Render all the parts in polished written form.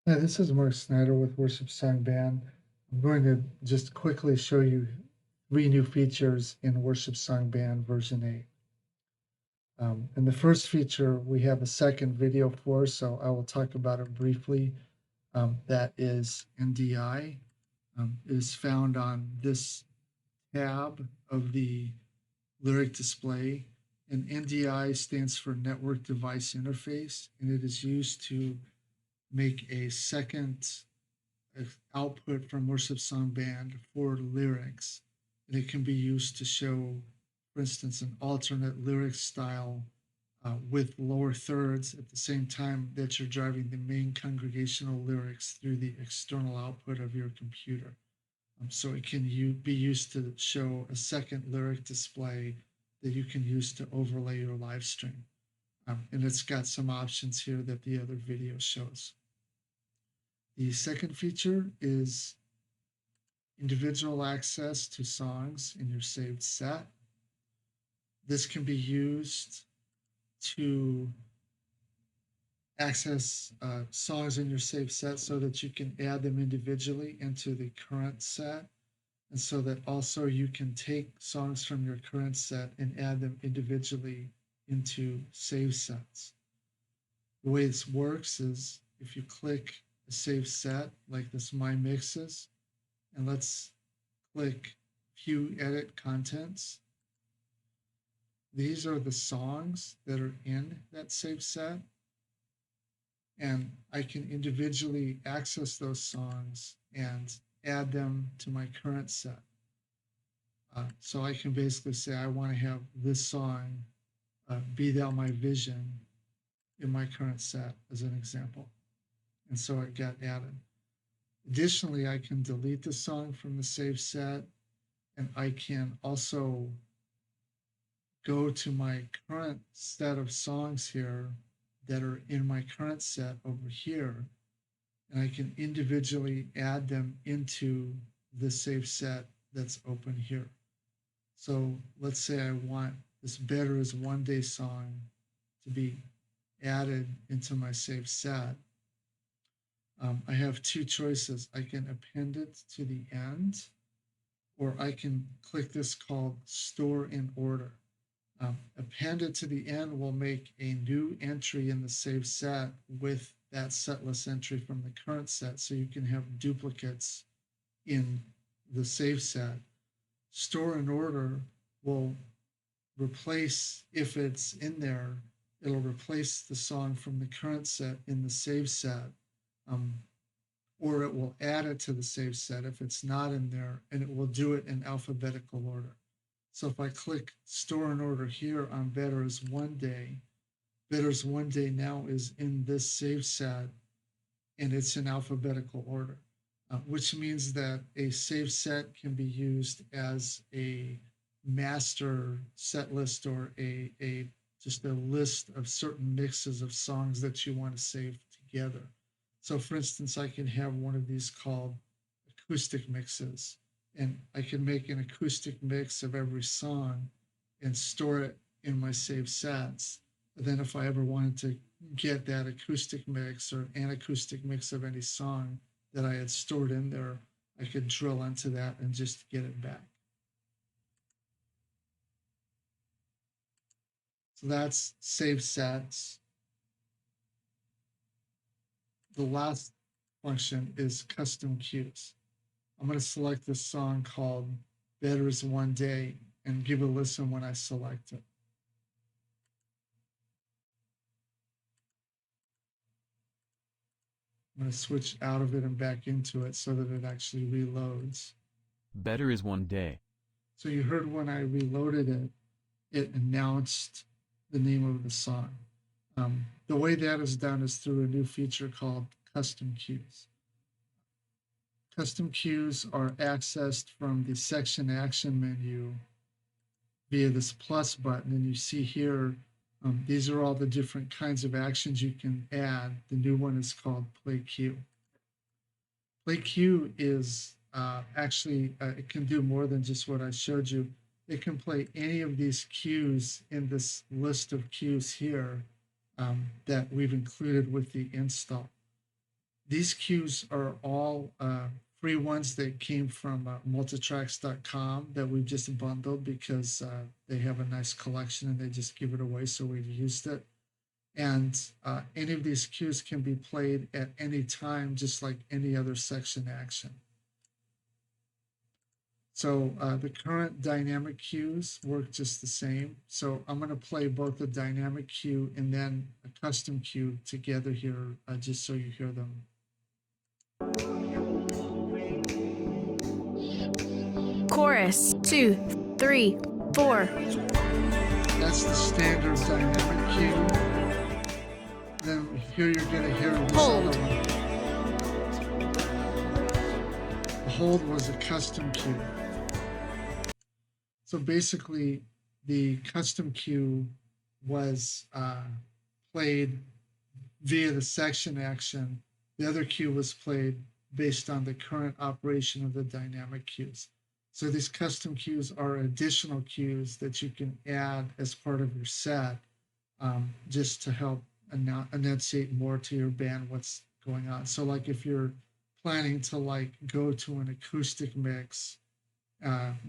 Hi, this is Mark Snyder with Worshipsong Band. I'm going to just quickly show you three new features in Worshipsong Band version 8. And the first feature we have a second video for, so I will talk about it briefly. That is NDI. It is found on this tab of the lyric display. And NDI stands for Network Device Interface, and it is used to make a second output from Worshipsong Band for lyrics. And it can be used to show, for instance, an alternate lyric style with lower thirds at the same time that you're driving the main congregational lyrics through the external output of your computer. So it can be used to show a second lyric display that you can use to overlay your live stream. And it's got some options here that the other video shows. The second feature is individual access to songs in your saved set. This can be used to access songs in your saved set so that you can add them individually into the current set, and so that also you can take songs from your current set and add them individually into save sets. The way this works is if you click a save set like this My Mixes, and let's click View Edit Contents. These are the songs that are in that save set, and I can individually access those songs and add them to my current set. So I can basically say I want to have this song, Be Thou My Vision, in my current set as an example. And so it got added. Additionally, I can delete the song from the save set, and I can also go to my current set of songs here that are in my current set over here, and I can individually add them into the save set that's open here. So let's say I want this Better Is One Day song to be added into my save set. I have two choices. I can append it to the end, or I can click this called Store in Order. Append it to the end will make a new entry in the save set with that set list entry from the current set, so you can have duplicates in the save set. Store in Order will replace, if it's in there, it'll replace the song from the current set in the save set, or it will add it to the save set if it's not in there, and it will do it in alphabetical order. So if I click Store in Order here on Better Is One Day, Better Is One Day now is in this save set, and it's in alphabetical order, which means that a save set can be used as a master set list, or a just a list of certain mixes of songs that you want to save together. So for instance, I can have one of these called acoustic mixes, and I can make an acoustic mix of every song and store it in my save sets. But then if I ever wanted to get that acoustic mix or an acoustic mix of any song that I had stored in there, I could drill into that and just get it back. So that's save sets. The last function is custom cues. I'm going to select this song called Better Is One Day and give a listen when I select it. I'm going to switch out of it and back into it so that it actually reloads. Better is one day. So you heard when I reloaded it, it announced the name of the song. The way that is done is through a new feature called custom cues. Custom cues are accessed from the section action menu via this plus button. And you see here, these are all the different kinds of actions you can add. The new one is called play cue. Play cue is actually, it can do more than just what I showed you. It can play any of these cues in this list of cues here that we've included with the install. These cues are all free ones that came from multitracks.com that we've just bundled because they have a nice collection and they just give it away. So we've used it. And any of these cues can be played at any time, just like any other section action. So the current dynamic cues work just the same. So I'm going to play both the dynamic cue and then a custom cue together here, just so you hear them. Chorus 2, 3, 4. That's the standard dynamic cue. Then here you're going to hear this Hold. other one. The hold was a custom cue. So basically, the custom cue was played via the section action. The other cue was played based on the current operation of the dynamic cues. So these custom cues are additional cues that you can add as part of your set, just to help enunciate more to your band what's going on. So like if you're planning to like go to an acoustic mix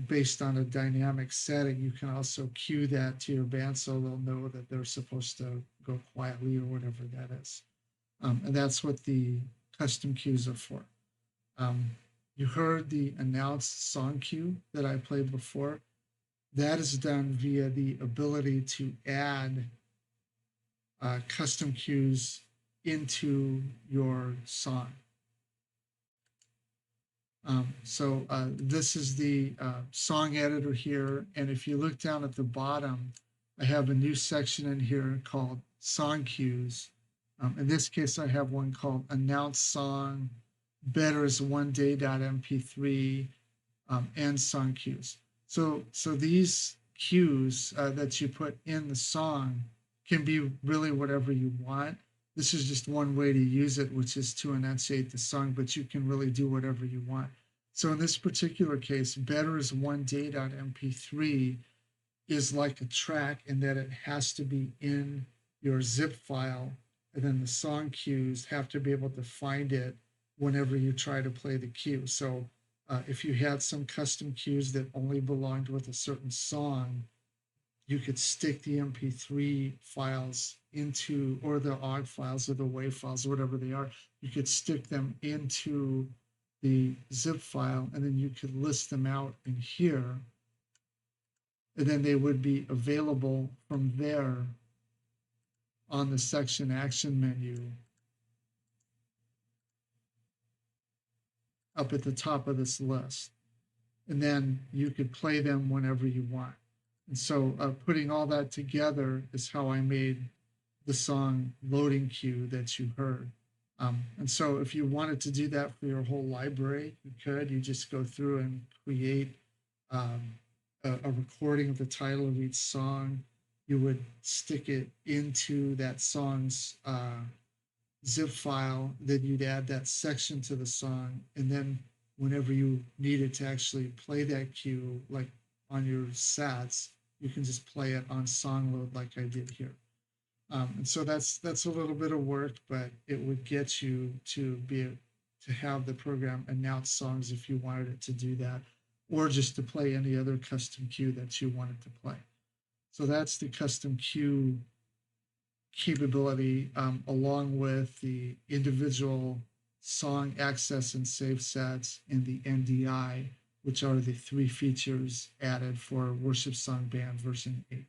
based on a dynamic setting, you can also cue that to your band so they'll know that they're supposed to go quietly or whatever that is. And that's what the custom cues are for. You heard the announced song cue that I played before. That is done via the ability to add custom cues into your song. So this is the song editor here. And if you look down at the bottom, I have a new section in here called song cues. In this case, I have one called announce song, better is one day.mp3, and song cues. So these cues that you put in the song can be really whatever you want. This is just one way to use it, which is to enunciate the song, but you can really do whatever you want. So in this particular case, better is one day.mp3 is like a track in that it has to be in your zip file, and then the song cues have to be able to find it whenever you try to play the cue. So if you had some custom cues that only belonged with a certain song, you could stick the MP3 files into, or the OGG files or the WAV files, or whatever they are, you could stick them into the zip file, and then you could list them out in here, and then they would be available from there on the section action menu up at the top of this list. And then you could play them whenever you want. And so putting all that together is how I made the song loading cue that you heard. And so if you wanted to do that for your whole library, you could. You just go through and create a recording of the title of each song. You would stick it into that song's zip file, then you'd add that section to the song, and then whenever you needed to actually play that cue, like on your sats, you can just play it on song load like I did here. And so that's a little bit of work, but it would get you to have the program announce songs if you wanted it to do that, or just to play any other custom cue that you wanted to play. So that's the custom cue capability, along with the individual song access and save sets and the NDI, which are the 3 features added for Worshipsong Band version 8.